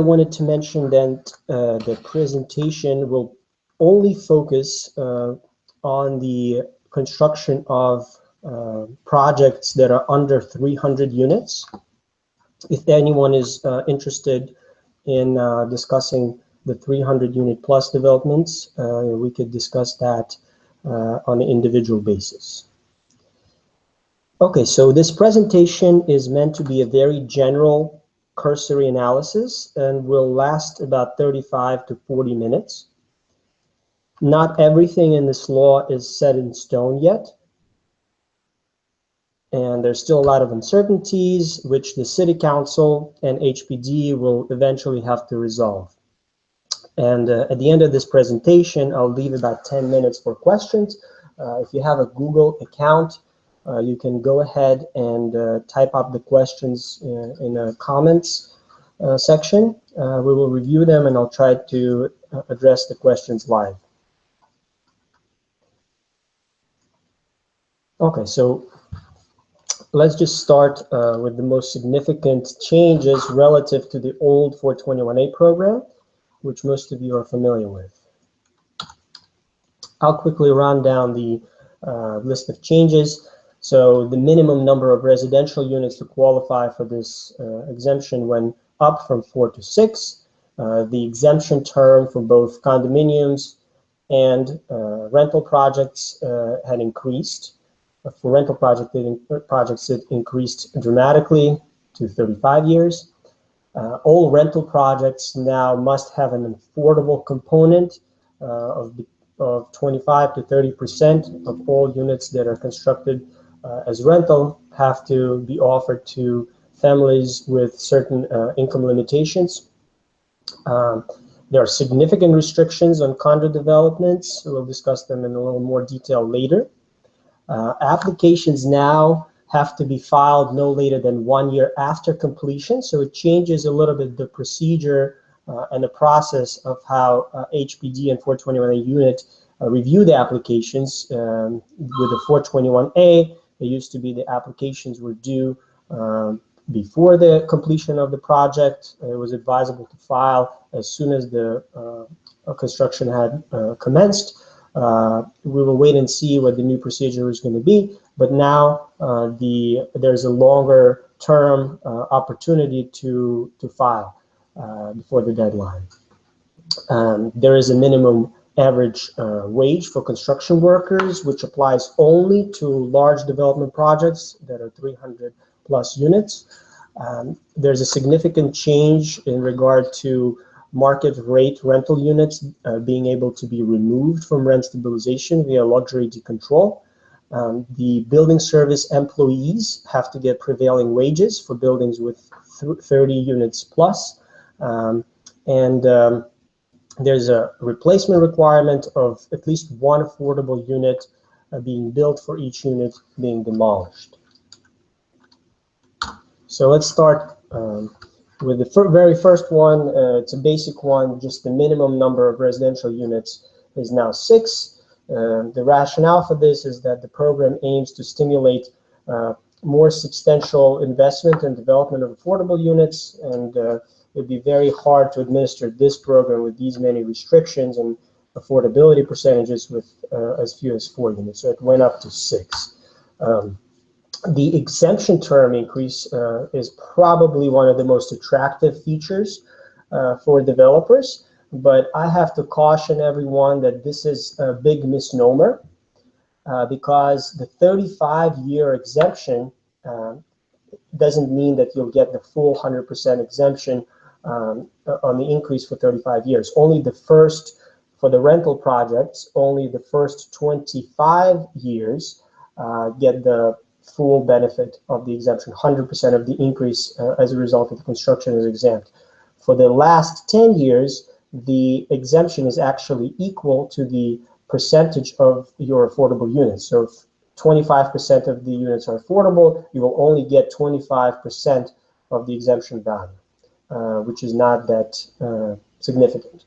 I wanted to mention that the presentation will only focus on the construction of projects that are under 300 units. If anyone is interested in discussing the 300 unit plus developments, we could discuss that on an individual basis. Okay, so this presentation is meant to be a very general cursory analysis and will last about 35 to 40 minutes. Not everything in this law is set in stone yet, and there's still a lot of uncertainties which the City Council and HPD will eventually have to resolve. And at the end of this presentation, I'll leave about 10 minutes for questions. If you have a Google account, you can go ahead and type up the questions in a comments section. We will review them and I'll try to address the questions live. Okay, so let's just start with the most significant changes relative to the old 421A program, which most of you are familiar with. I'll quickly run down the list of changes. So the minimum number of residential units to qualify for this exemption went up from 4 to 6. The exemption term for both condominiums and rental projects had increased. For rental projects, it increased dramatically to 35 years. All rental projects now must have an affordable component of 25 to 30% of all units that are constructed as rental have to be offered to families with certain income limitations. There are significant restrictions on condo developments. We'll discuss them in a little more detail later. Applications now have to be filed no later than 1 year after completion, so it changes a little bit the procedure and the process of how HPD and 421A unit review the applications. With the 421A, it used to be the applications were due before the completion of the project. It was advisable to file as soon as the construction had commenced. We will wait and see what the new procedure is going to be, but now there's a longer term opportunity to file before the deadline. There is a minimum average wage for construction workers, which applies only to large development projects that are 300 plus units. There's a significant change in regard to market rate rental units being able to be removed from rent stabilization via luxury decontrol. The building service employees have to get prevailing wages for buildings with 30 units plus. There's a replacement requirement of at least one affordable unit being built for each unit being demolished. So let's start with the very first one. It's a basic one. Just the minimum number of residential units is now 6. The rationale for this is that the program aims to stimulate more substantial investment and development of affordable units, and it'd be very hard to administer this program with these many restrictions and affordability percentages with as few as 4 units. So it went up to 6. The exemption term increase is probably one of the most attractive features for developers, but I have to caution everyone that this is a big misnomer because the 35-year exemption doesn't mean that you'll get the full 100% exemption on the increase for 35 years. Only the first, for the rental projects, only the first 25 years get the full benefit of the exemption. 100% of the increase as a result of the construction is exempt. For the last 10 years, the exemption is actually equal to the percentage of your affordable units. So if 25% of the units are affordable, you will only get 25% of the exemption value, which is not that significant.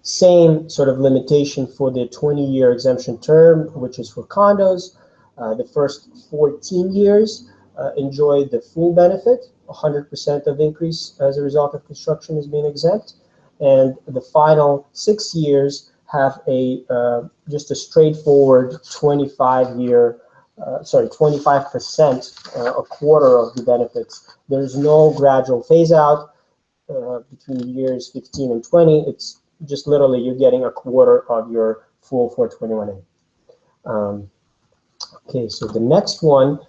Same sort of limitation for the 20-year exemption term, which is for condos. The first 14 years enjoy the full benefit, 100% of increase as a result of construction is being exempt. And the final 6 years have a just a straightforward 25-year, 25%, a quarter of the benefits. There's no gradual phase out between years 15 and 20. It's just literally you're getting a quarter of your full 421A. Okay, so the next one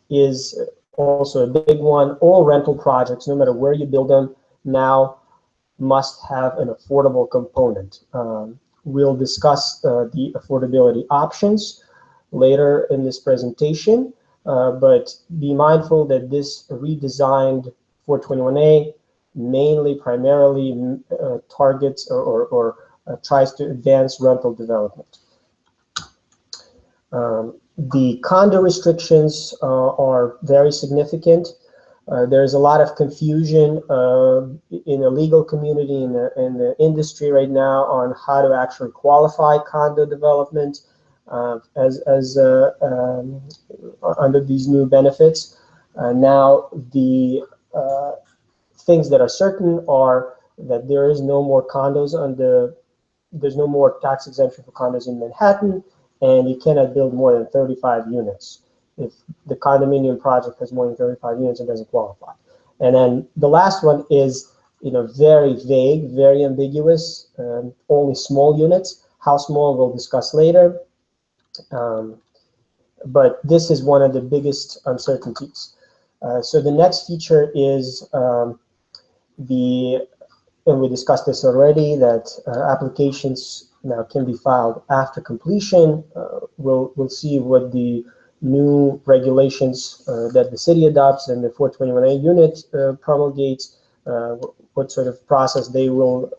is also a big one. All rental projects, no matter where you build them, now must have an affordable component. We'll discuss the affordability options later in this presentation, but be mindful that this redesigned 421A primarily targets or tries to advance rental development. The condo restrictions are very significant. There's a lot of confusion in the legal community, in the industry right now, on how to actually qualify condo development under these new benefits. Now, the things that are certain are that there is no more condos there's no more tax exemption for condos in Manhattan, and you cannot build more than 35 units. If the condominium project has more than 35 units, it doesn't qualify. And then the last one is, very vague, very ambiguous, only small units. How small, we'll discuss later. But this is one of the biggest uncertainties. So the next feature is and we discussed this already, that applications now can be filed after completion. We'll see what the new regulations that the city adopts and the 421A unit promulgates, what sort of process they will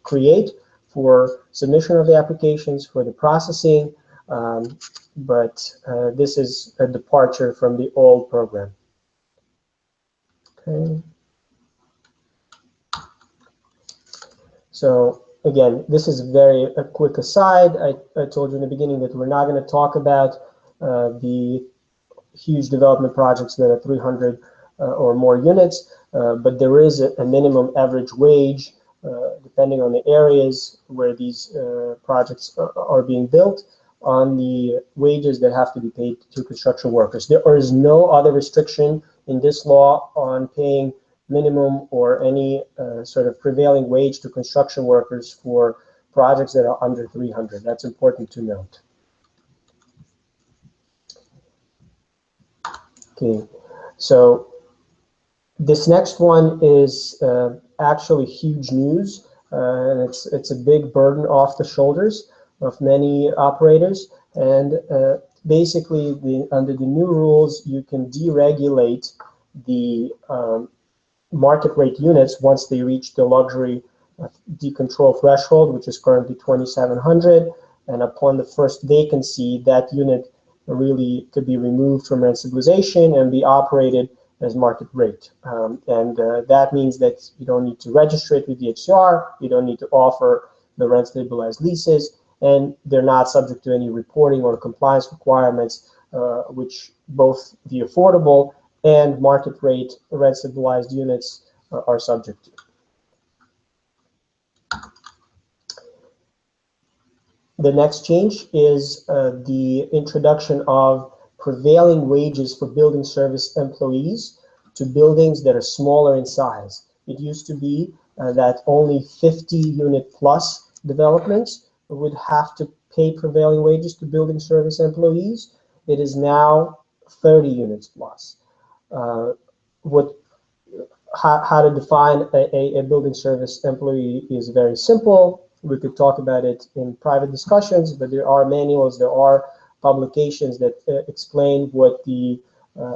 create for submission of the applications, for the processing, but this is a departure from the old program. Okay. So again, this is a quick aside. I told you in the beginning that we're not going to talk about the huge development projects that are 300 or more units, but there is a minimum average wage, depending on the areas where these projects are being built, on the wages that have to be paid to construction workers. There is no other restriction in this law on paying minimum or any sort of prevailing wage to construction workers for projects that are under 300. That's important to note. Okay, so this next one is actually huge news, and it's a big burden off the shoulders of many operators. And basically, under the new rules, you can deregulate the market rate units once they reach the luxury decontrol threshold, which is currently 2,700. And upon the first vacancy, that unit really could be removed from rent stabilization and be operated as market rate. That means that you don't need to register it with the HCR, you don't need to offer the rent stabilized leases, and they're not subject to any reporting or compliance requirements, which both the affordable and market rate rent stabilized units are subject to. The next change is the introduction of prevailing wages for building service employees to buildings that are smaller in size. It used to be that only 50 unit plus developments would have to pay prevailing wages to building service employees. It is now 30 units plus. How to define a building service employee is very simple. We could talk about it in private discussions, but there are manuals, there are publications that explain what the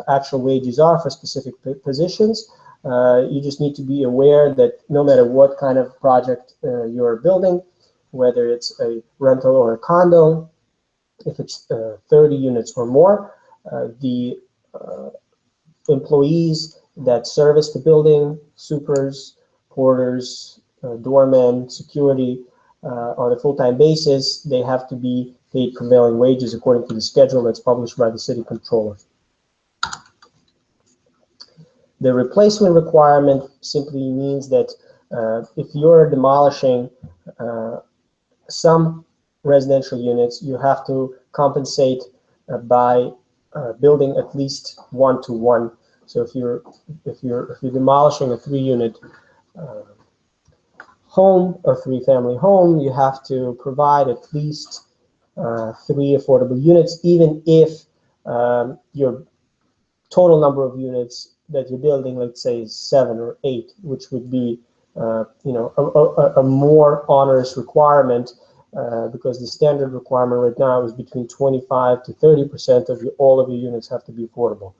actual wages are for specific positions. You just need to be aware that no matter what kind of project you're building, whether it's a rental or a condo, if it's 30 units or more, the employees that service the building, supers, porters, doormen, security, on a full-time basis, they have to be paid prevailing wages according to the schedule that's published by the city controller. The replacement requirement simply means that if you're demolishing some residential units, you have to compensate by building at least 1-to-1. So if you're demolishing a 3-unit home, a 3-family home, you have to provide at least 3 affordable units, even if your total number of units that you're building, let's say, is 7 or 8, which would be a more onerous requirement, because the standard requirement right now is between 25 to 30% of all of your units have to be affordable.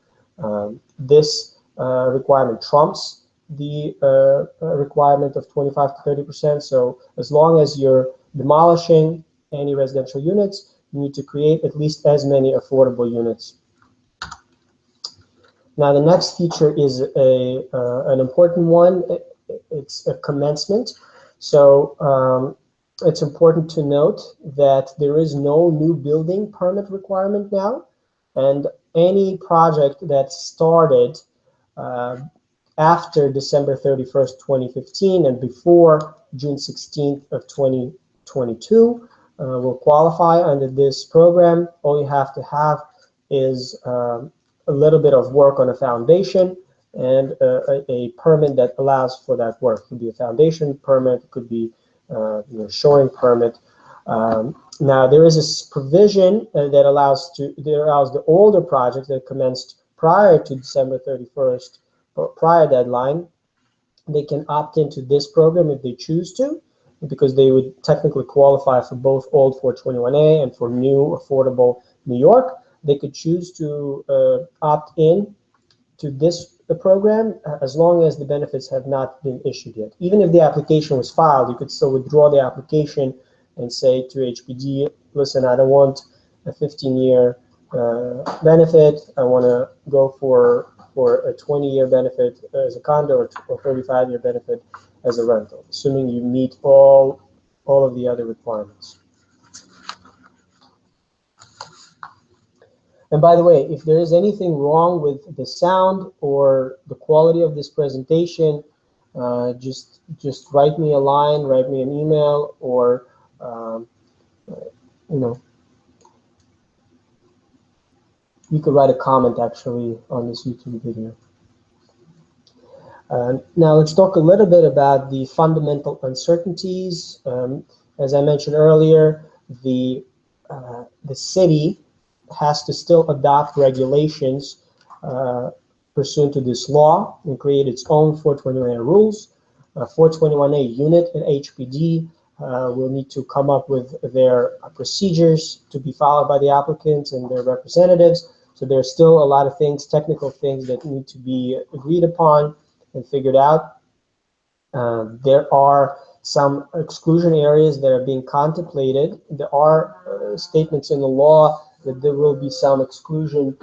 This requirement trumps the requirement of 25 to 30%. So as long as you're demolishing any residential units, you need to create at least as many affordable units. Now, the next feature is an important one. It's a commencement. So it's important to note that there is no new building permit requirement now, and any project that started after December 31st, 2015 and before June 16th of 2022 will qualify under this program. All you have to have is a little bit of work on a foundation and a permit that allows for that work. It could be a foundation permit, it could be shoring permit. Now there is a provision that allows the older projects that commenced prior to December 31st or prior deadline. They can opt into this program if they choose to, because they would technically qualify for both old 421A and for new affordable New York. They could choose to opt in to this program as long as the benefits have not been issued yet. Even if the application was filed, you could still withdraw the application and say to HPD, listen, I don't want a 15-year benefit. I want to go for a 20-year benefit as a condo or 35-year benefit as a rental, assuming you meet all of the other requirements. And by the way, if there is anything wrong with the sound or the quality of this presentation, just write me a line, write me an email, or you could write a comment actually on this YouTube video. Now let's talk a little bit about the fundamental uncertainties. As I mentioned earlier, the city has to still adopt regulations pursuant to this law and create its own 421A rules. 421A unit at HPD will need to come up with their procedures to be followed by the applicants and their representatives. So there's still a lot of things, technical things, that need to be agreed upon and figured out. There are some exclusion areas that are being contemplated. There are statements in the law that there will be some exclusion.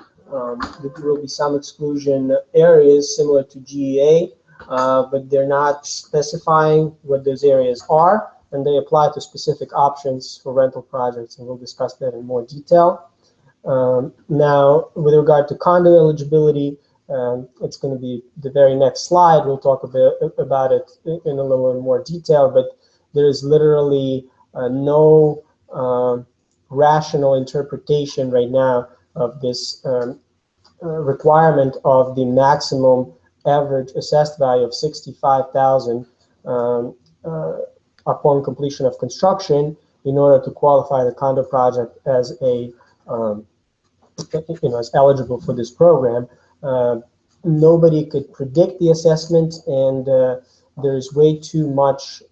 Areas similar to GEA, but they're not specifying what those areas are, and they apply to specific options for rental projects, and we'll discuss that in more detail. Now, with regard to condo eligibility, it's going to be the very next slide. We'll talk a bit about it in a little more detail, but there is literally no rational interpretation right now of this requirement of the maximum average assessed value of $65,000 upon completion of construction in order to qualify the condo project as as eligible for this program. Nobody could predict the assessment, and there's way too much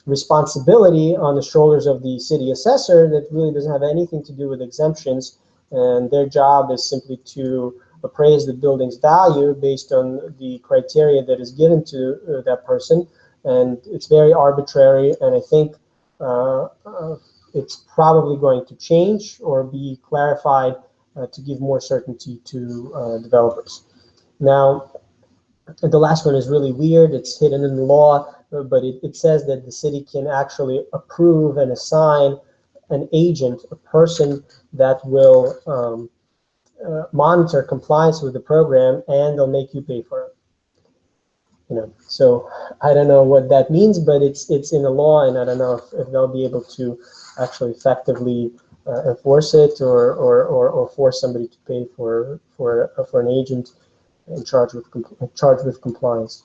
responsibility on the shoulders of the city assessor that really doesn't have anything to do with exemptions, and their job is simply to appraise the building's value based on the criteria that is given to that person, and it's very arbitrary, and I think it's probably going to change or be clarified to give more certainty to developers. Now, the last one is really weird. It's hidden in the law, but it says that the city can actually approve and assign an agent, a person that will monitor compliance with the program, and they'll make you pay for it. So I don't know what that means, but it's in the law, and I don't know if they'll be able to actually effectively enforce it or force somebody to pay for an agent in charge with compliance.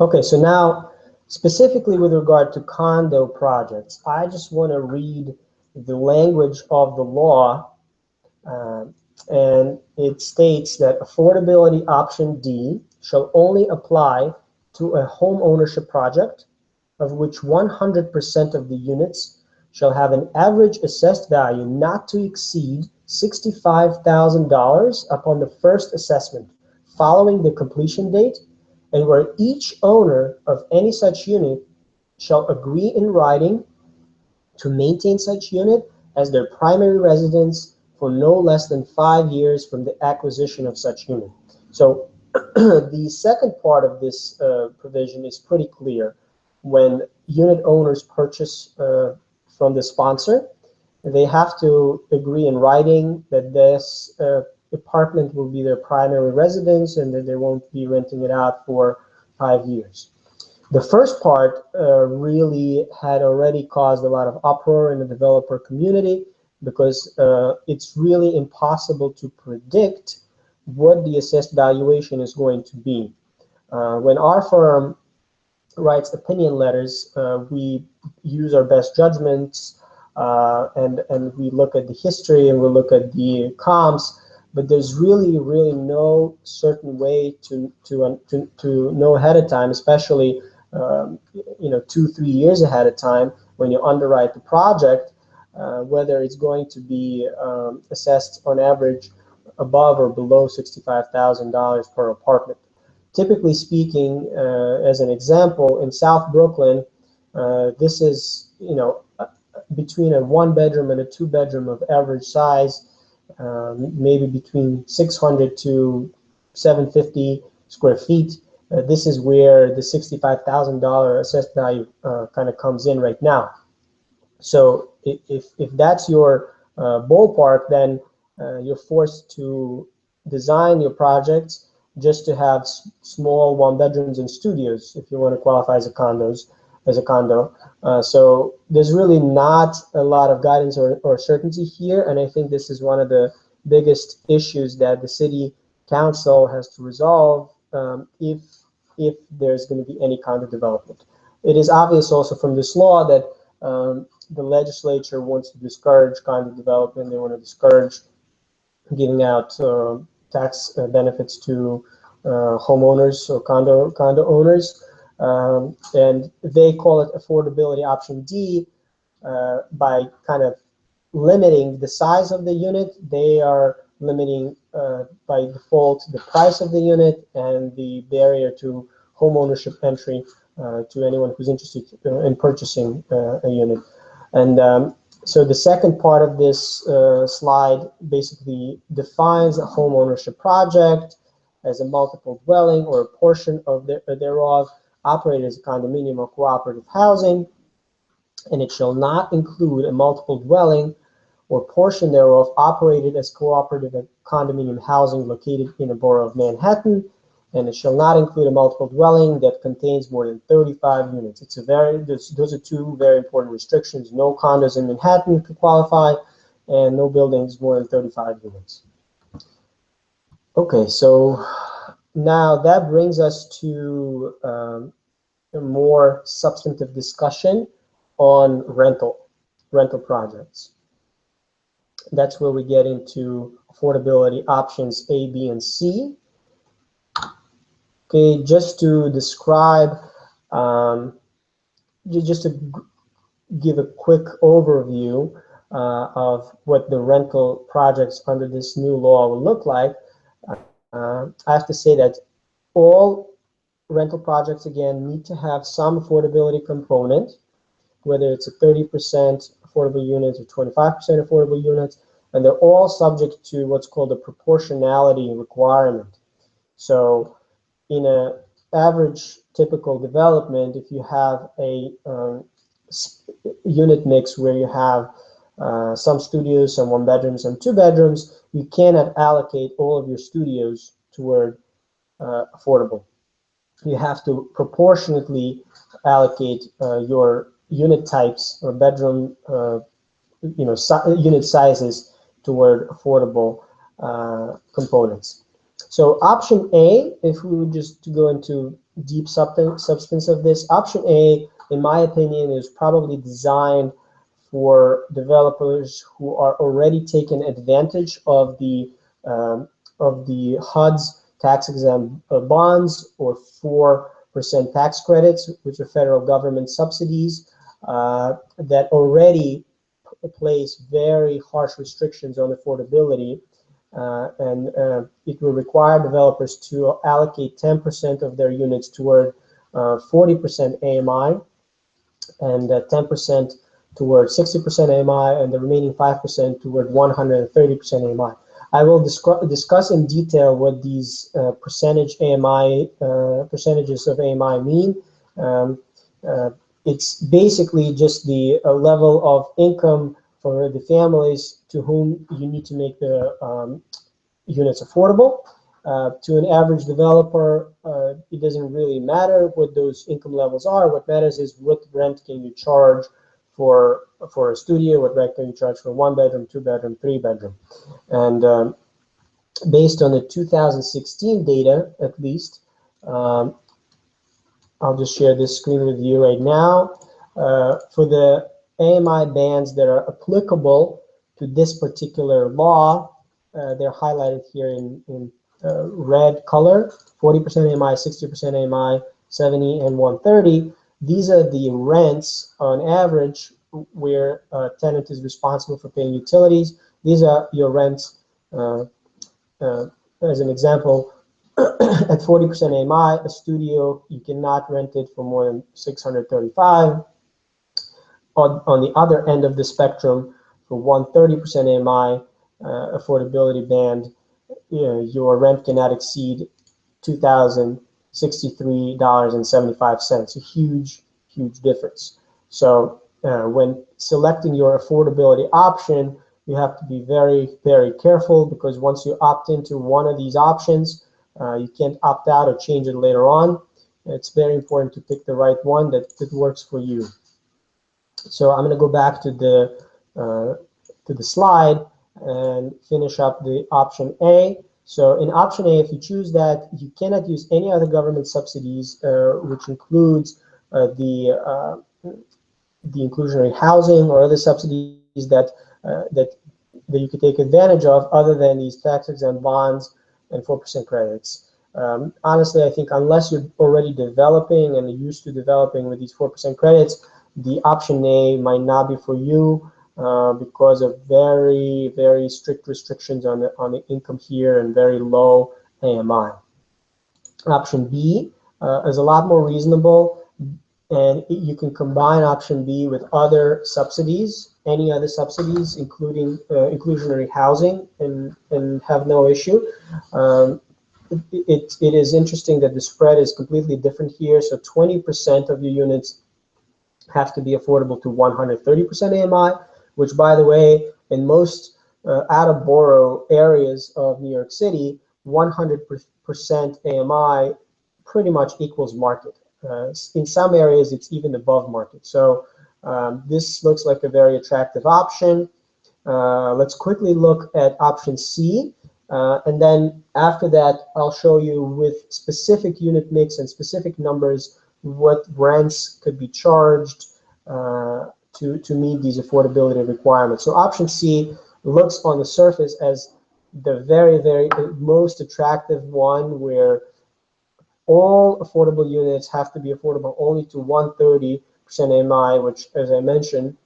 Okay, so now specifically with regard to condo projects, I just want to read the language of the law, and it states that affordability option D shall only apply to a home ownership project of which 100% of the units shall have an average assessed value not to exceed $65,000 upon the first assessment following the completion date, and where each owner of any such unit shall agree in writing to maintain such unit as their primary residence for no less than 5 years from the acquisition of such unit. So the second part of this provision is pretty clear. When unit owners purchase from the sponsor, they have to agree in writing that this apartment will be their primary residence and that they won't be renting it out for 5 years. The first part really had already caused a lot of uproar in the developer community because it's really impossible to predict what the assessed valuation is going to be. When our firm writes opinion letters, we use our best judgments and we look at the history and we look at the comps, but there's really no certain way to know ahead of time, especially 2-3 years ahead of time when you underwrite the project, whether it's going to be assessed on average above or below $65,000 per apartment. Typically speaking, as an example, in South Brooklyn, this is between a 1-bedroom and a 2-bedroom of average size, maybe between 600 to 750 square feet. This is where the $65,000 assessed value kind of comes in right now. So if that's your ballpark, then you're forced to design your projects just to have small 1-bedrooms and studios if you want to qualify as a condo. So there's really not a lot of guidance or certainty here, and I think this is one of the biggest issues that the city council has to resolve if there's going to be any kind of development. It is obvious also from this law that the legislature wants to discourage condo development. They want to discourage giving out tax benefits to homeowners or condo owners, and they call it affordability option D. By kind of limiting the size of the unit, they are limiting by default the price of the unit and the barrier to home ownership entry to anyone who's interested in purchasing a unit. And so the second part of this slide basically defines a home ownership project as a multiple dwelling or a portion of thereof operated as a condominium or cooperative housing, and it shall not include a multiple dwelling or portion thereof operated as cooperative condominium housing located in a borough of Manhattan, and it shall not include a multiple dwelling that contains more than 35 units. Those are two very important restrictions. No condos in Manhattan to qualify, and no buildings more than 35 units. Okay, so now that brings us to a more substantive discussion on rental projects. That's where we get into affordability options A, B, and C. Okay, just to describe, just to give a quick overview of what the rental projects under this new law will look like. I have to say that all rental projects, again, need to have some affordability component, whether it's a 30% affordable units or 25% affordable units, and they're all subject to what's called a proportionality requirement. So in an average typical development, if you have a unit mix where you have some studios, some 1-bedrooms, some 2-bedrooms, you cannot allocate all of your studios toward affordable. You have to proportionately allocate your unit types or bedroom, unit sizes toward affordable components. So option A, if we would just go into deep substance of this, option A, in my opinion, is probably designed for developers who are already taking advantage of the HUD's tax-exempt bonds or 4% tax credits, which are federal government subsidies that already place very harsh restrictions on affordability. And it will require developers to allocate 10% of their units toward 40% AMI and 10% toward 60% AMI and the remaining 5% toward 130% AMI. I will discuss in detail what these percentages of AMI mean. It's basically just the level of income for the families to whom you need to make the units affordable. To an average developer, it doesn't really matter what those income levels are. What matters is what rent can you charge for a studio, what rent can you charge for 1-bedroom, 2-bedroom, 3-bedroom. And based on the 2016 data, at least, I'll just share this screen with you right now. For the AMI bands that are applicable to this particular law, they're highlighted here in red color: 40% AMI, 60% AMI, 70 and 130. These are the rents on average where a tenant is responsible for paying utilities. These are your rents, as an example, at 40% AMI, a studio, you cannot rent it for more than $635. On the other end of the spectrum, for 130% AMI affordability band, your rent cannot exceed $2,063.75. A huge, huge difference. So when selecting your affordability option, you have to be very, very careful, because once you opt into one of these options, you can't opt out or change it later on. It's very important to pick the right one that works for you. So I'm going to go back to the slide and finish up the option A. So in option A, if you choose that, you cannot use any other government subsidies, which includes the inclusionary housing or other subsidies that you could take advantage of, other than these tax-exempt bonds and 4% credits. Honestly, I think unless you're already developing and used to developing with these 4% credits, the option A might not be for you because of very, very strict restrictions on the income here and very low AMI. Option B is a lot more reasonable, and you can combine option B with other subsidies, any other subsidies, including inclusionary housing, and have no issue. It is interesting that the spread is completely different here. So 20% of your units have to be affordable to 130% AMI, which, by the way, in most out-of-borough areas of New York City, 100% AMI pretty much equals market. In some areas, it's even above market. So this looks like a very attractive option. Let's quickly look at option C. And then after that, I'll show you with specific unit mix and specific numbers what rents could be charged to meet these affordability requirements. So option C looks on the surface as the very, very most attractive one, where all affordable units have to be affordable only to 130% AMI, which, as I mentioned,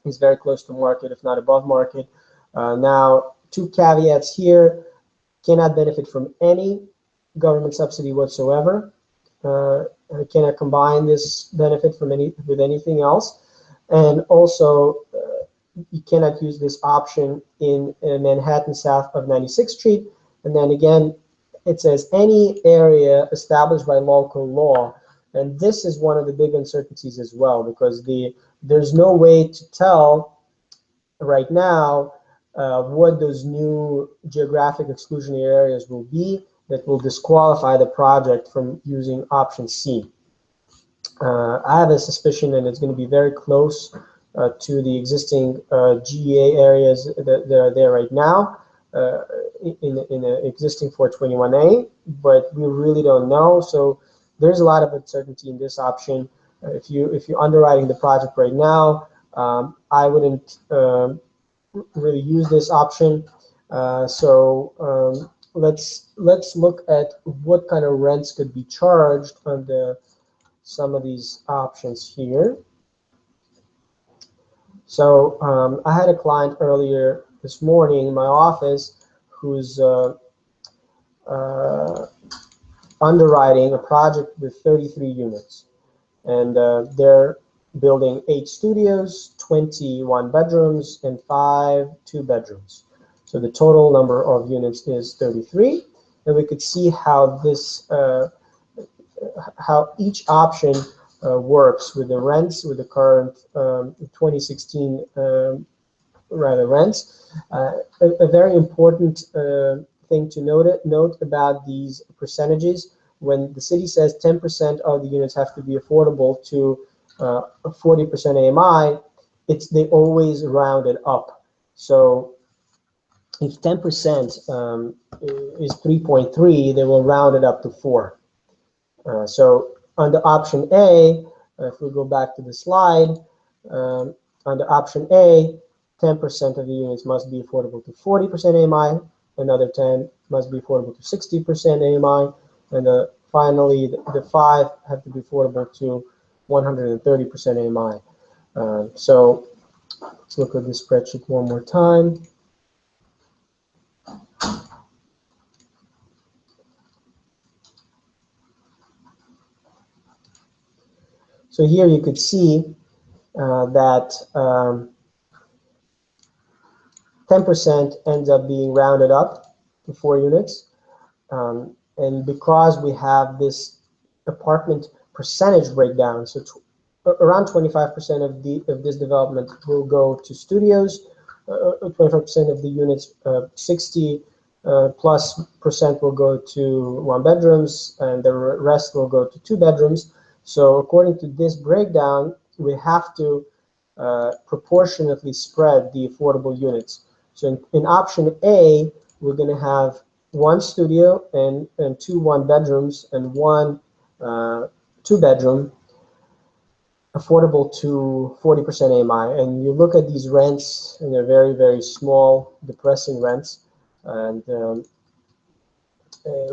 is very close to market, if not above market. Now, two caveats here: cannot benefit from any government subsidy whatsoever. Cannot combine this benefit with anything else, and also you cannot use this option in Manhattan south of 96th Street. And then again, it says any area established by local law, and this is one of the big uncertainties as well, because there's no way to tell right now what those new geographic exclusionary areas will be that will disqualify the project from using option C. I have a suspicion that it's going to be very close to the existing GEA areas that are there right now in the existing 421A, but we really don't know. So there's a lot of uncertainty in this option. If you're underwriting the project right now, I wouldn't really use this option. Let's look at what kind of rents could be charged under some of these options here. So I had a client earlier this morning in my office who's underwriting a project with 33 units, and they're building 8 studios, 21 bedrooms, and 5 2-bedrooms. So the total number of units is 33, and we could see how this how each option works with the rents, with the current 2016 rather rents. A very important thing to note about these percentages: when the city says 10% of the units have to be affordable to 40% AMI, they always round it up. So if 10% is 3.3, they will round it up to 4. So under option A, if we go back to the slide, under option A, 10% of the units must be affordable to 40% AMI, another 10 must be affordable to 60% AMI, and finally the 5 have to be affordable to 130% AMI. So let's look at this spreadsheet one more time. So here you could see that 10% ends up being rounded up to 4 units. And because we have this apartment percentage breakdown, so around 25% of this development will go to studios, 25% of the units, 60 plus percent will go to 1-bedrooms, and the rest will go to 2-bedrooms. So according to this breakdown, we have to proportionately spread the affordable units. So in option A, we're going to have 1 studio and 2 1-bedrooms and 1 2-bedroom affordable to 40% AMI. And you look at these rents, and they're very, very small, depressing rents. And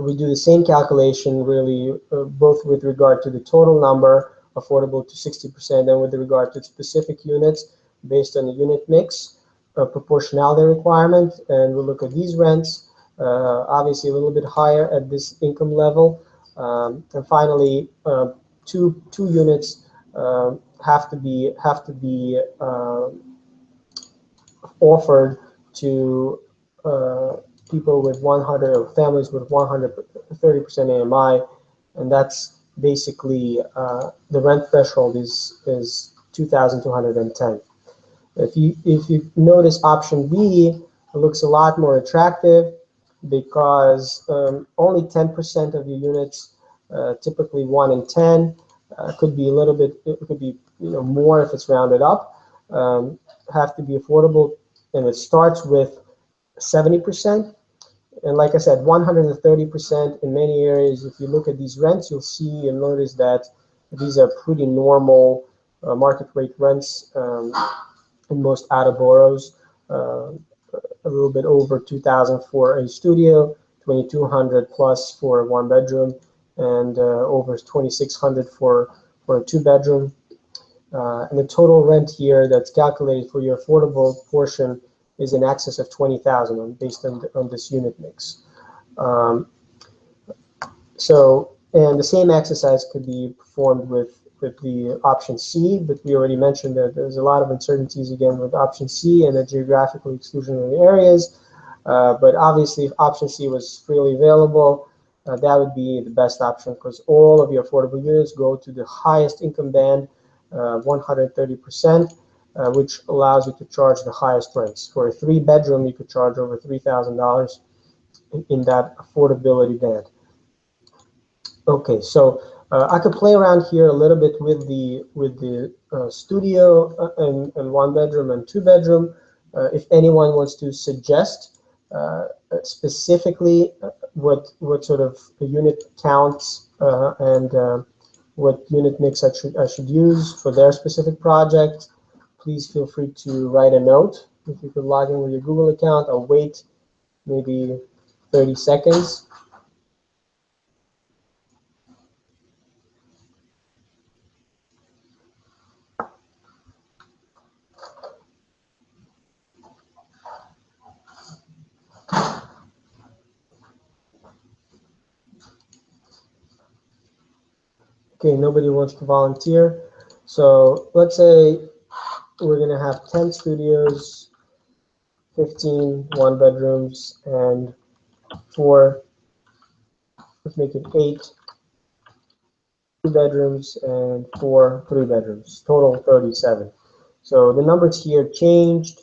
we do the same calculation, really, both with regard to the total number affordable to 60% and with regard to specific units based on the unit mix, proportionality requirement. And we'll look at these rents, obviously a little bit higher at this income level. And finally, two units have to be offered to people with 100, or families with 130% AMI, and that's basically the rent threshold is 2,210. If you notice option B, it looks a lot more attractive because only 10% of your units, typically 1 in 10, could be a little bit, it could be more if it's rounded up, have to be affordable, and it starts with 70%. And like I said, 130% in many areas. If you look at these rents, you'll see and notice that these are pretty normal market rate rents in most outer boroughs. A little bit over 2,000 for a studio, 2,200 plus for a 1-bedroom, and over 2,600 for a 2-bedroom. And the total rent here that's calculated for your affordable portion is in excess of 20,000 based on this unit mix. And the same exercise could be performed with the option C, but we already mentioned that there's a lot of uncertainties again with option C and the geographically exclusionary areas. But obviously, if option C was freely available, that would be the best option because all of your affordable units go to the highest income band, 130%. which allows you to charge the highest rents. For a 3-bedroom, you could charge over $3,000 in that affordability band. Okay, so I could play around here a little bit with the studio and 1-bedroom and 2-bedroom. If anyone wants to suggest specifically what sort of unit counts and what unit mix I should use for their specific project, please feel free to write a note. If you could log in with your Google account, I'll wait maybe 30 seconds. Okay, nobody wants to volunteer. So let's say we're going to have 10 studios, 15 1-bedrooms, and 4, let's make it 8 2-bedrooms and 4 3-bedrooms, total 37. So the numbers here changed.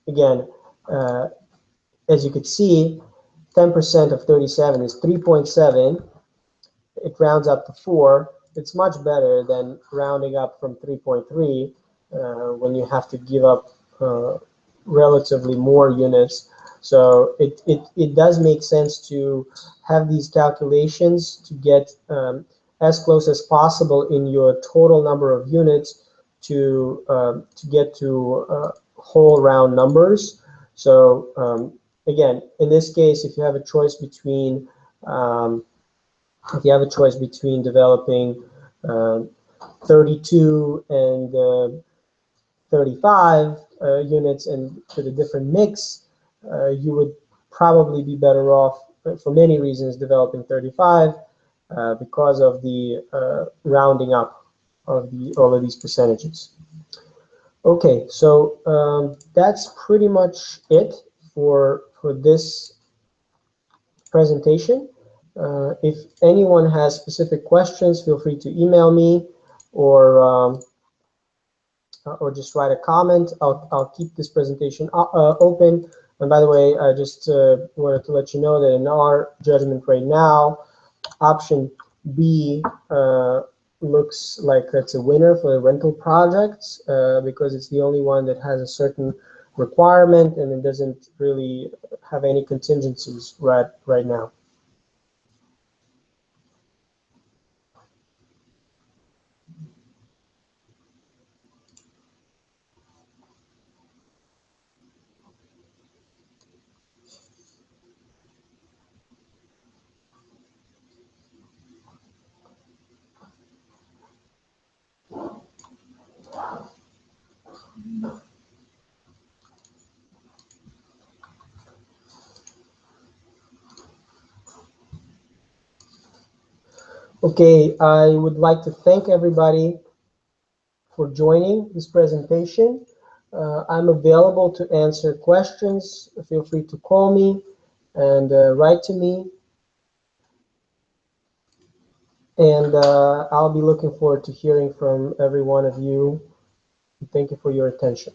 Again, as you could see, 10% of 37 is 3.7. It rounds up to 4. It's much better than rounding up from 3.3 when you have to give up relatively more units. So it does make sense to have these calculations to get as close as possible in your total number of units to get to whole round numbers. So again, in this case, if you have a choice between developing 32 and 35 units and with a different mix, you would probably be better off, for many reasons, developing 35 because of the rounding up of all of these percentages. Okay, so that's pretty much it for this presentation. If anyone has specific questions, feel free to email me or just write a comment. I'll keep this presentation open. And by the way, I just wanted to let you know that in our judgment right now, option B looks like it's a winner for the rental projects because it's the only one that has a certain requirement and it doesn't really have any contingencies right now. Okay, I would like to thank everybody for joining this presentation. I'm available to answer questions. Feel free to call me and write to me. And I'll be looking forward to hearing from every one of you. Thank you for your attention.